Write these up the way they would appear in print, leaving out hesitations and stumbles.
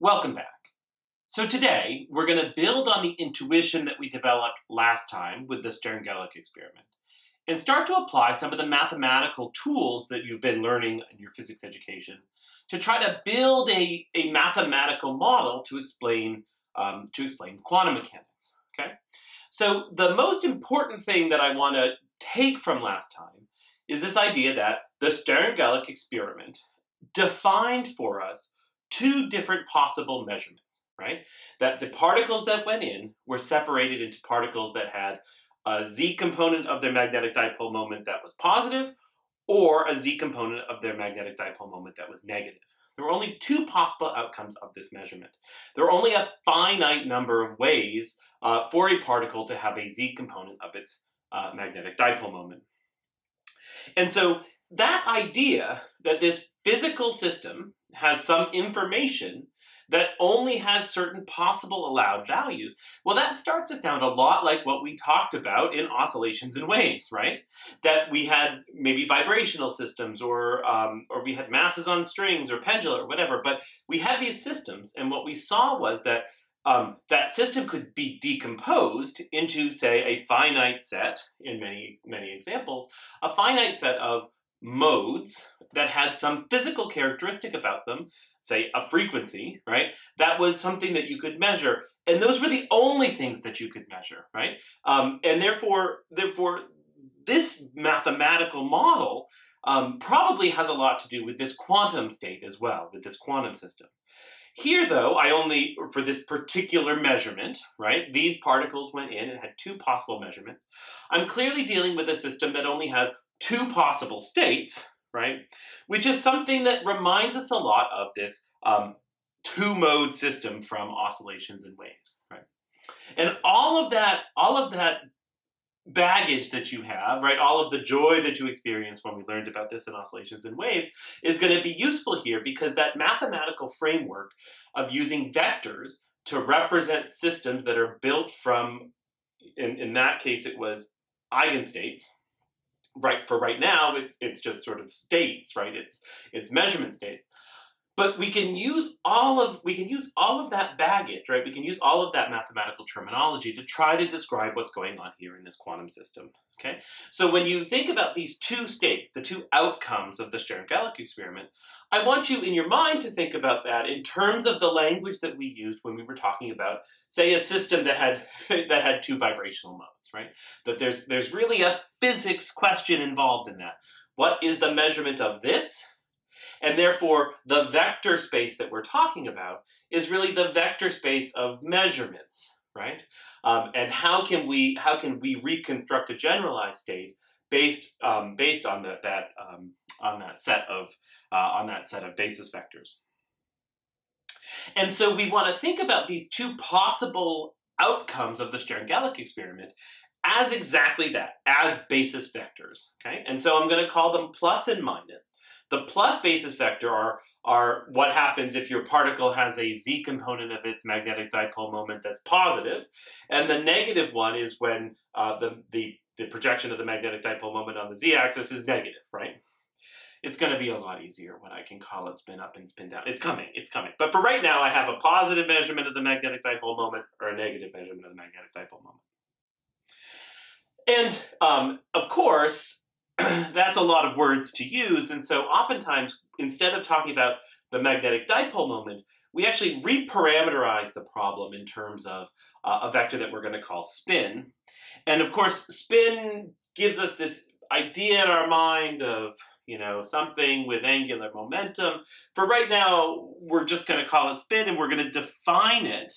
Welcome back. So today, we're going to build on the intuition that we developed last time with the SternGaelic experiment and start to apply some of the mathematical tools that you've been learning in your physics education to try to build a mathematical model to explain quantum mechanics. Okay? So the most important thing that I want to take from last time is this idea that the SternGaelic experiment defined for us two different possible measurements, right? That the particles that went in were separated into particles that had a z component of their magnetic dipole moment that was positive, or a z component of their magnetic dipole moment that was negative. There were only two possible outcomes of this measurement. There are only a finite number of ways for a particle to have a z component of its magnetic dipole moment. And so that idea that this physical system has some information that only has certain possible allowed values, well, that starts to sound a lot like what we talked about in oscillations and waves, right? That we had maybe vibrational systems, or we had masses on strings or pendula or whatever, but we had these systems, and what we saw was that that system could be decomposed into, say, a finite set, in many examples, a finite set of modes that had some physical characteristic about them, say a frequency, right? That was something that you could measure. And those were the only things that you could measure, right? And therefore, this mathematical model probably has a lot to do with this quantum state as well, with this quantum system. Here, though, for this particular measurement, right, these particles went in and had two possible measurements. I'm clearly dealing with a system that only has two possible states, right, which is something that reminds us a lot of this two-mode system from oscillations and waves, right? And all of that baggage that you have, right, all of the joy that you experienced when we learned about this in oscillations and waves is going to be useful here, because that mathematical framework of using vectors to represent systems that are built from, in that case, it was eigenstates. Right, for right now, it's just sort of states, right? It's measurement states. But we can use all of that baggage, right? We can use all of that mathematical terminology to try to describe what's going on here in this quantum system. Okay? So when you think about these two states, the two outcomes of the SternGaelic experiment, I want you in your mind to think about that in terms of the language that we used when we were talking about, say, a system that had that had two vibrational modes, right? That there's really a physics question involved in that. What is the measurement of this? And therefore, the vector space that we're talking about is really the vector space of measurements, right? And how can we reconstruct a generalized state based on that set of basis vectors? And so we want to think about these two possible outcomes of the SternGaelic experiment as exactly that, as basis vectors. Okay, and so I'm going to call them plus and minus. The plus basis vector are what happens if your particle has a z component of its magnetic dipole moment that's positive, and the negative one is when the projection of the magnetic dipole moment on the z-axis is negative, right? It's going to be a lot easier when I can call it spin up and spin down. It's coming. But for right now, I have a positive measurement of the magnetic dipole moment or a negative measurement of the magnetic dipole moment. And of course, that's a lot of words to use, and so oftentimes, instead of talking about the magnetic dipole moment, we actually reparameterize the problem in terms of a vector that we're going to call spin. And of course, spin gives us this idea in our mind of, something with angular momentum. For right now, we're just going to call it spin, and we're going to define it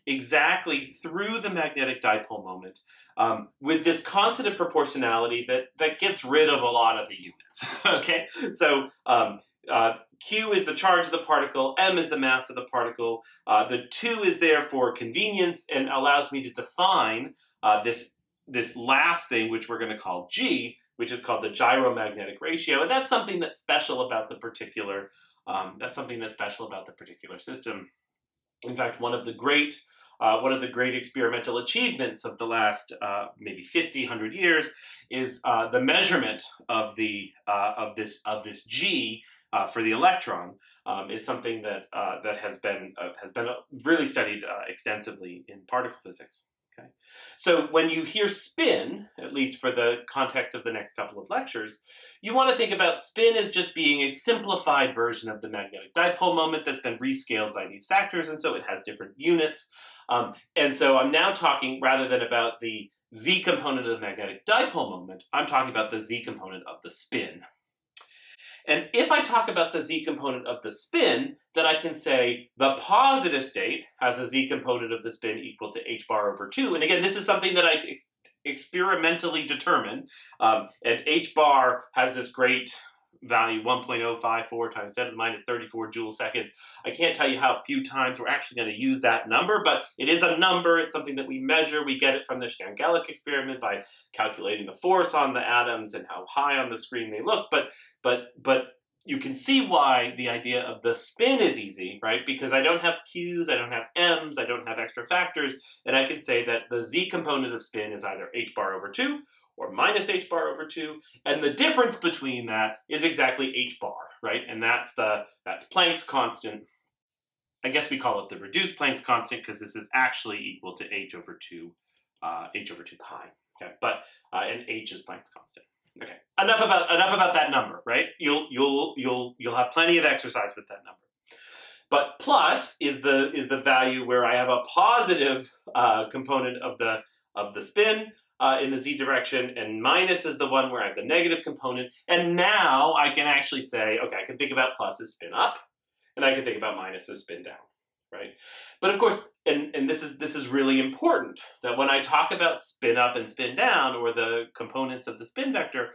exactly through the magnetic dipole moment with this constant of proportionality that gets rid of a lot of the units. Okay, so Q is the charge of the particle, M is the mass of the particle. The 2 is there for convenience and allows me to define this last thing, which we're going to call G, which is called the gyromagnetic ratio, and that's something that's special about the particular system. In fact, one of the great experimental achievements of the last maybe 50, 100 years is the measurement of this G for the electron is something that that has been really studied extensively in particle physics. Okay, so when you hear spin, at least for the context of the next couple of lectures, you want to think about spin as just being a simplified version of the magnetic dipole moment that's been rescaled by these factors, and so it has different units. And so I'm now talking, rather than about the z component of the magnetic dipole moment, I'm talking about the z component of the spin. And if I talk about the z component of the spin, then I can say the positive state has a z component of the spin equal to h bar over 2. And again, this is something that I experimentally determined. And h bar has this great value, 1.054 times 10 to the minus 34 joule seconds. I can't tell you how few times we're actually going to use that number, but it is a number. It's something that we measure. We get it from the SternGaelic experiment by calculating the force on the atoms and how high on the screen they look. But you can see why the idea of the spin is easy, right? Because I don't have q's, I don't have m's, I don't have extra factors, and I can say that the z component of spin is either h bar over 2 or minus h bar over 2, and the difference between that is exactly h bar, right? And that's Planck's constant. I guess we call it the reduced Planck's constant because this is actually equal to h over 2 pi. Okay, but and h is Planck's constant. Okay, enough about that number, right? You'll have plenty of exercise with that number. But plus is the value where I have a positive component of the spin in the z direction, and minus is the one where I have the negative component. And now I can actually say, okay, I can think about plus as spin up, and I can think about minus as spin down, right? But of course, and this is really important, that when I talk about spin up and spin down, or the components of the spin vector,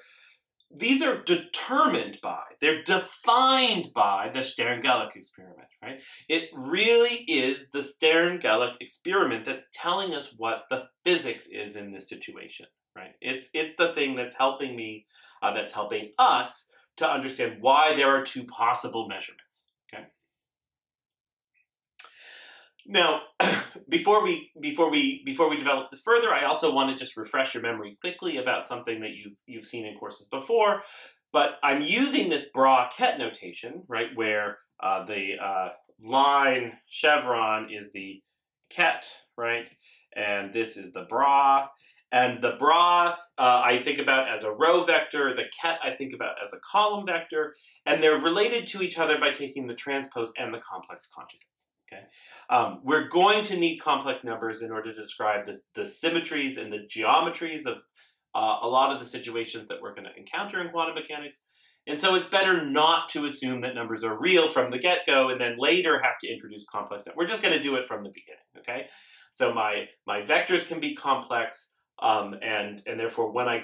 these are determined by, they're defined by the SternGaelic experiment, right? It really is the SternGaelic experiment that's telling us what the physics is in this situation, right? It's the thing that's helping me, that's helping us to understand why there are two possible measurements, okay? Now, before we develop this further, I also want to just refresh your memory quickly about something that you've seen in courses before. But I'm using this Braket notation, right, where the line chevron is the ket, right, and this is the bra. And the bra I think about as a row vector, the ket I think about as a column vector, and they're related to each other by taking the transpose and the complex conjugates. Okay, we're going to need complex numbers in order to describe the symmetries and the geometries of a lot of the situations that we're going to encounter in quantum mechanics. And so it's better not to assume that numbers are real from the get-go and then later have to introduce complex numbers. We're just going to do it from the beginning, okay? So my vectors can be complex, and therefore when I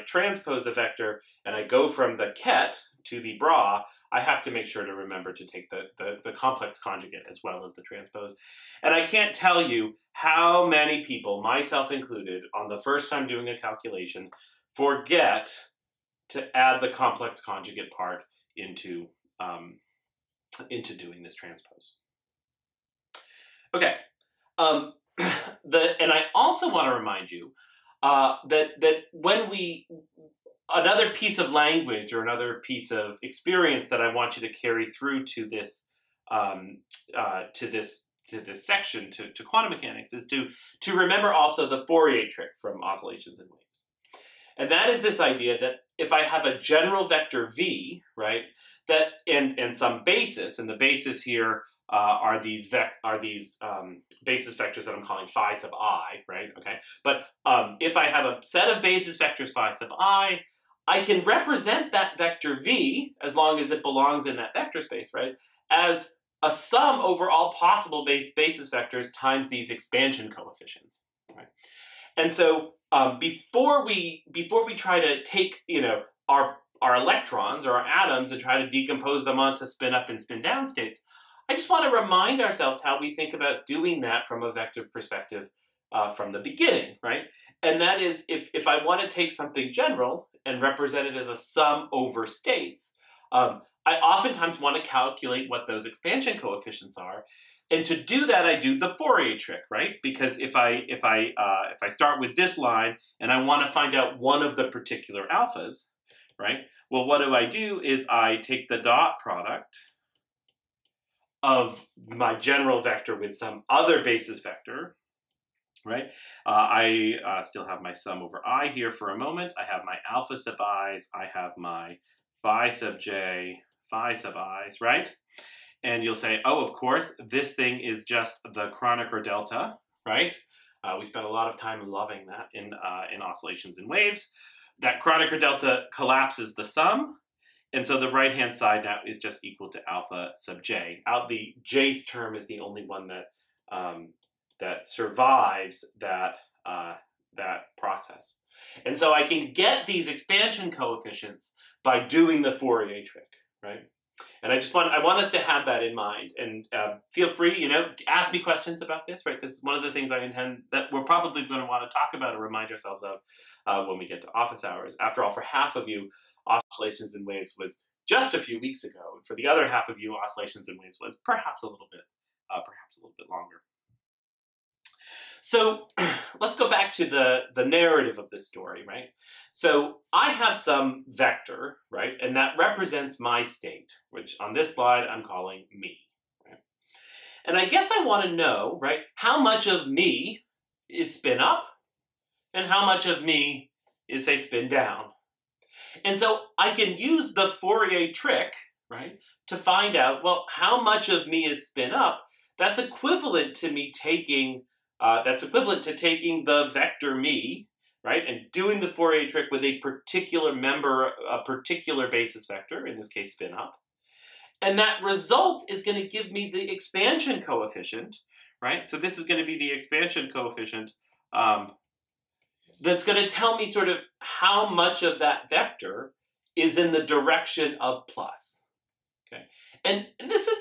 transpose a vector and I go from the ket to the bra, I have to make sure to remember to take the complex conjugate as well as the transpose. And I can't tell you how many people, myself included, on the first time doing a calculation, forget to add the complex conjugate part into doing this transpose. Okay. And I also want to remind you that when another piece of language or another piece of experience that I want you to carry through to this section, to quantum mechanics, is to remember also the Fourier trick from oscillations and waves. And that is this idea that if I have a general vector v, right, that and some basis, and the basis here are these basis vectors that I'm calling phi sub I, right? Okay, but if I have a set of basis vectors phi sub I can represent that vector v, as long as it belongs in that vector space, right, as a sum over all possible basis vectors times these expansion coefficients, right? And so before we try to take our electrons or our atoms and try to decompose them onto spin up and spin down states, I just want to remind ourselves how we think about doing that from a vector perspective from the beginning, right? And that is, if I want to take something general and represent it as a sum over states, I oftentimes want to calculate what those expansion coefficients are. And to do that, I do the Fourier trick, right? Because if I start with this line and I want to find out one of the particular alphas, right? Well, what do is I take the dot product of my general vector with some other basis vector, right? I still have my sum over I here for a moment. I have my alpha sub i's. I have my phi sub j, phi sub i's, right? And you'll say, oh, of course, this thing is just the Kronecker delta, right? We spent a lot of time loving that in oscillations and waves. That Kronecker delta collapses the sum. And so the right-hand side now is just equal to alpha sub j. The jth term is the only one that that survives that process. And so I can get these expansion coefficients by doing the Fourier trick, right? And I want us to have that in mind. And feel free, ask me questions about this, right? This is one of the things I intend that we're probably going to want to talk about or remind ourselves of when we get to office hours. After all, for half of you, oscillations and waves was just a few weeks ago. For the other half of you, oscillations and waves was perhaps a little bit longer. So let's go back to the narrative of this story, right? So I have some vector, right? And that represents my state, which on this slide I'm calling me, right? And I guess I want to know, right, how much of me is spin up and how much of me is, say, spin down. And so I can use the Fourier trick, right, to find out, well, how much of me is spin up. That's equivalent to me taking the vector me, right, and doing the Fourier trick with a particular basis vector, in this case spin up. And that result is going to give me the expansion coefficient, right? So this is going to be the expansion coefficient that's going to tell me sort of how much of that vector is in the direction of plus, okay? And this is,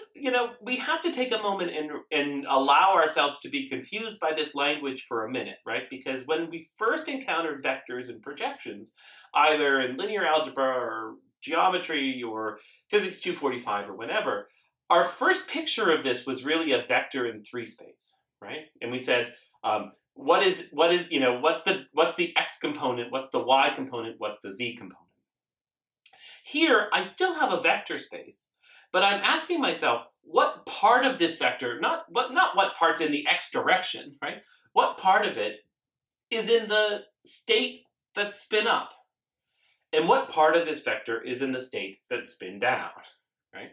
we have to take a moment and allow ourselves to be confused by this language for a minute, right? Because when we first encountered vectors and projections, either in linear algebra or geometry or physics 245 or whatever, our first picture of this was really a vector in 3 space, right? And we said, what's the x component, what's the y component, what's the z component? Here, I still have a vector space, but I'm asking myself, what part of this vector, not what part's in the x direction, right? What part of it is in the state that's spin up? And what part of this vector is in the state that's spin down, right?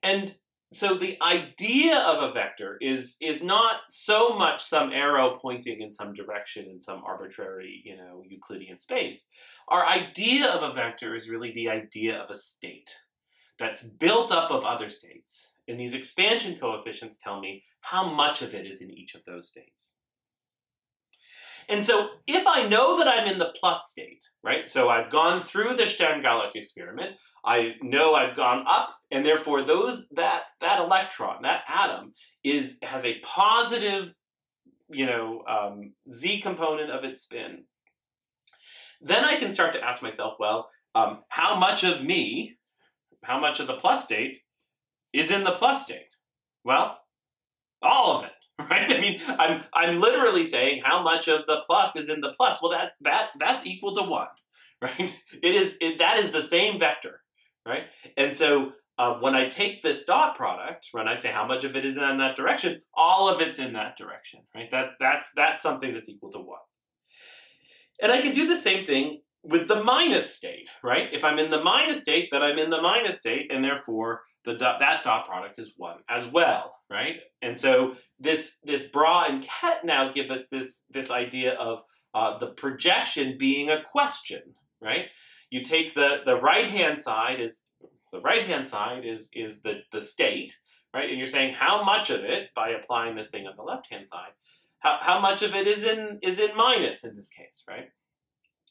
And so the idea of a vector is not so much some arrow pointing in some direction in some arbitrary, Euclidean space. Our idea of a vector is really the idea of a state that's built up of other states. And these expansion coefficients tell me how much of it is in each of those states. And so if I know that I'm in the plus state, right? So I've gone through the SternGaelic experiment. I know I've gone up, and therefore that electron, that atom, has a positive, z component of its spin. Then I can start to ask myself, well, how much of the plus state is in the plus state? Well, all of it, right? I mean, I'm literally saying how much of the plus is in the plus. Well, that's equal to 1, right? That is the same vector, right? And so when I take this dot product, when I say how much of it is in that direction, all of it's in that direction, right? That's something that's equal to 1. And I can do the same thing with the minus state, right? If I'm in the minus state, then I'm in the minus state, and therefore that dot product is 1 as well, right? And so this Bra and Ket now give us this idea of the projection being a question, right? You take the right-hand side is the state, right? And you're saying how much of it, by applying this thing on the left-hand side, how much of it is in minus in this case, right?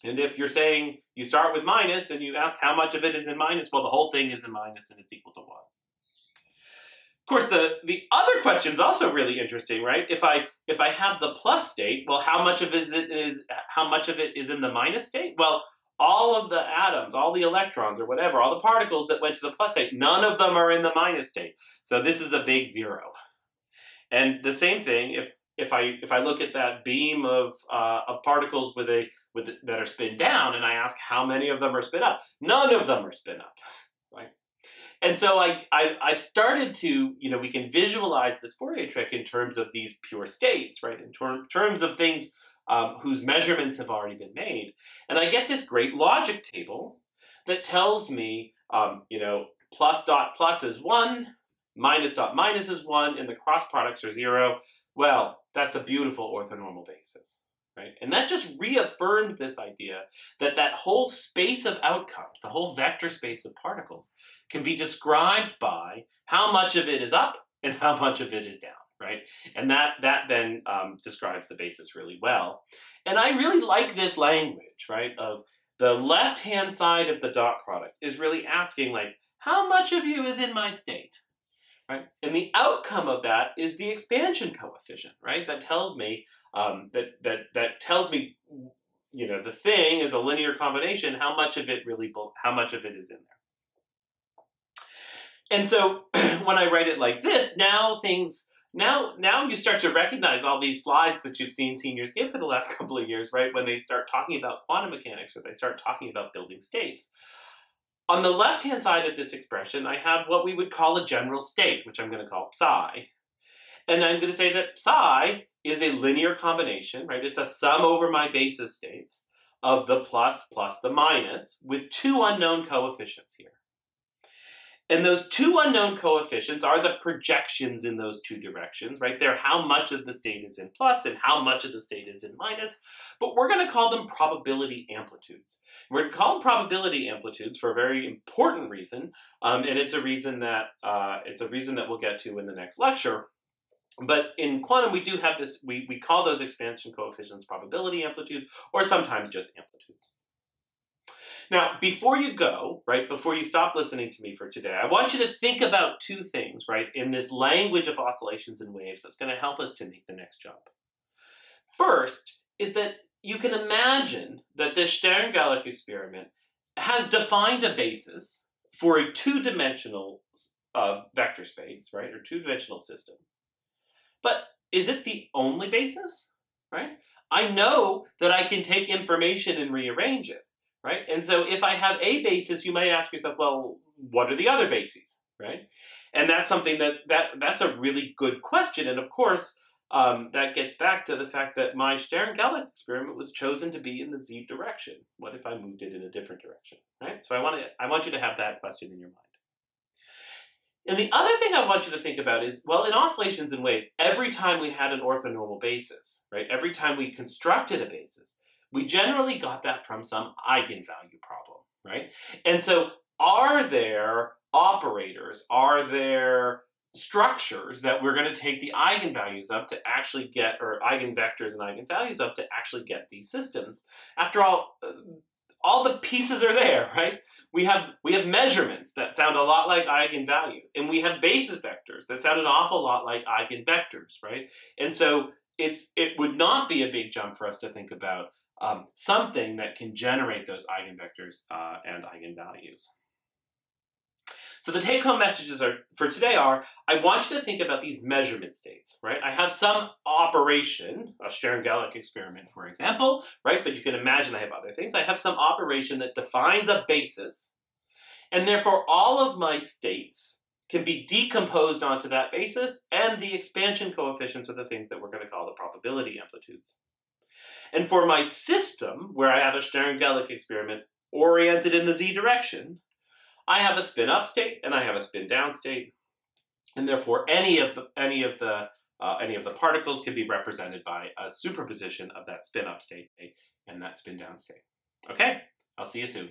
And if you're saying you start with minus and you ask how much of it is in minus, well, the whole thing is in minus and it's equal to 1. Of course, the other question is also really interesting, right? If I have the plus state, well, how much of it is in the minus state? Well, all of the atoms, all the electrons or whatever, all the particles that went to the plus state, none of them are in the minus state. So this is a big 0. And the same thing, if I look at that beam of particles that are spin down, and I ask how many of them are spin up, none of them are spin up, right? And so I've started to, we can visualize this Fourier trick in terms of these pure states, right? In terms of things whose measurements have already been made. And I get this great logic table that tells me, plus dot plus is 1, minus dot minus is 1, and the cross products are 0. Well, that's a beautiful orthonormal basis. Right? And that just reaffirms this idea that that whole space of outcomes, the whole vector space of particles, can be described by how much of it is up and how much of it is down, right? And that then describes the basis really well. And I really like this language, right, of the left-hand side of the dot product is really asking, like, how much of you is in my state? Right? And the outcome of that is the expansion coefficient, right? That tells me that tells me, the thing is a linear combination. How much of it is in there? And so when I write it like this, now you start to recognize all these slides that you've seen seniors give for the last couple of years, right? When they start talking about quantum mechanics or they start talking about building states. On the left-hand side of this expression, I have what we would call a general state, which I'm going to call psi. And I'm going to say that psi is a linear combination, right? It's a sum over my basis states of the plus plus the minus with two unknown coefficients here. And those two unknown coefficients are the projections in those two directions, right? They're how much of the state is in plus and how much of the state is in minus. But we're going to call them probability amplitudes. We're going to call them probability amplitudes for a very important reason, and it's a reason that we'll get to in the next lecture. But in quantum, we do have this. We call those expansion coefficients probability amplitudes, or sometimes just amplitudes. Now, before you go, right, before you stop listening to me for today, I want you to think about two things, right, in this language of oscillations and waves that's going to help us to make the next jump. First is that you can imagine that this SternGaelic experiment has defined a basis for a two-dimensional vector space, right, or two-dimensional system. But is it the only basis, right? I know that I can take information and rearrange it. Right? And so if I have a basis, you might ask yourself, well, what are the other bases, right? And that's something that's a really good question. And of course, that gets back to the fact that my SternGaelic experiment was chosen to be in the z direction. What if I moved it in a different direction, right? So I want you to have that question in your mind. And the other thing I want you to think about is, well, in oscillations and waves, every time we had an orthonormal basis, right? Every time we constructed a basis, we generally got that from some eigenvalue problem, right? And so are there operators, are there structures that we're going to take the eigenvalues of to actually get, or eigenvectors and eigenvalues of to actually get these systems? After all the pieces are there, right? We have measurements that sound a lot like eigenvalues, and we have basis vectors that sound an awful lot like eigenvectors, right? And so it would not be a big jump for us to think about something that can generate those eigenvectors and eigenvalues. So the take-home messages for today are, I want you to think about these measurement states, right? I have some operation, a SternGaelic experiment, for example, right? But you can imagine I have other things. I have some operation that defines a basis, and therefore all of my states can be decomposed onto that basis, and the expansion coefficients are the things that we're going to call the probability amplitudes. And for my system, where I have a SternGaelic experiment oriented in the z direction, I have a spin-up state and I have a spin-down state, and therefore any of the particles can be represented by a superposition of that spin-up state and that spin-down state. Okay, I'll see you soon.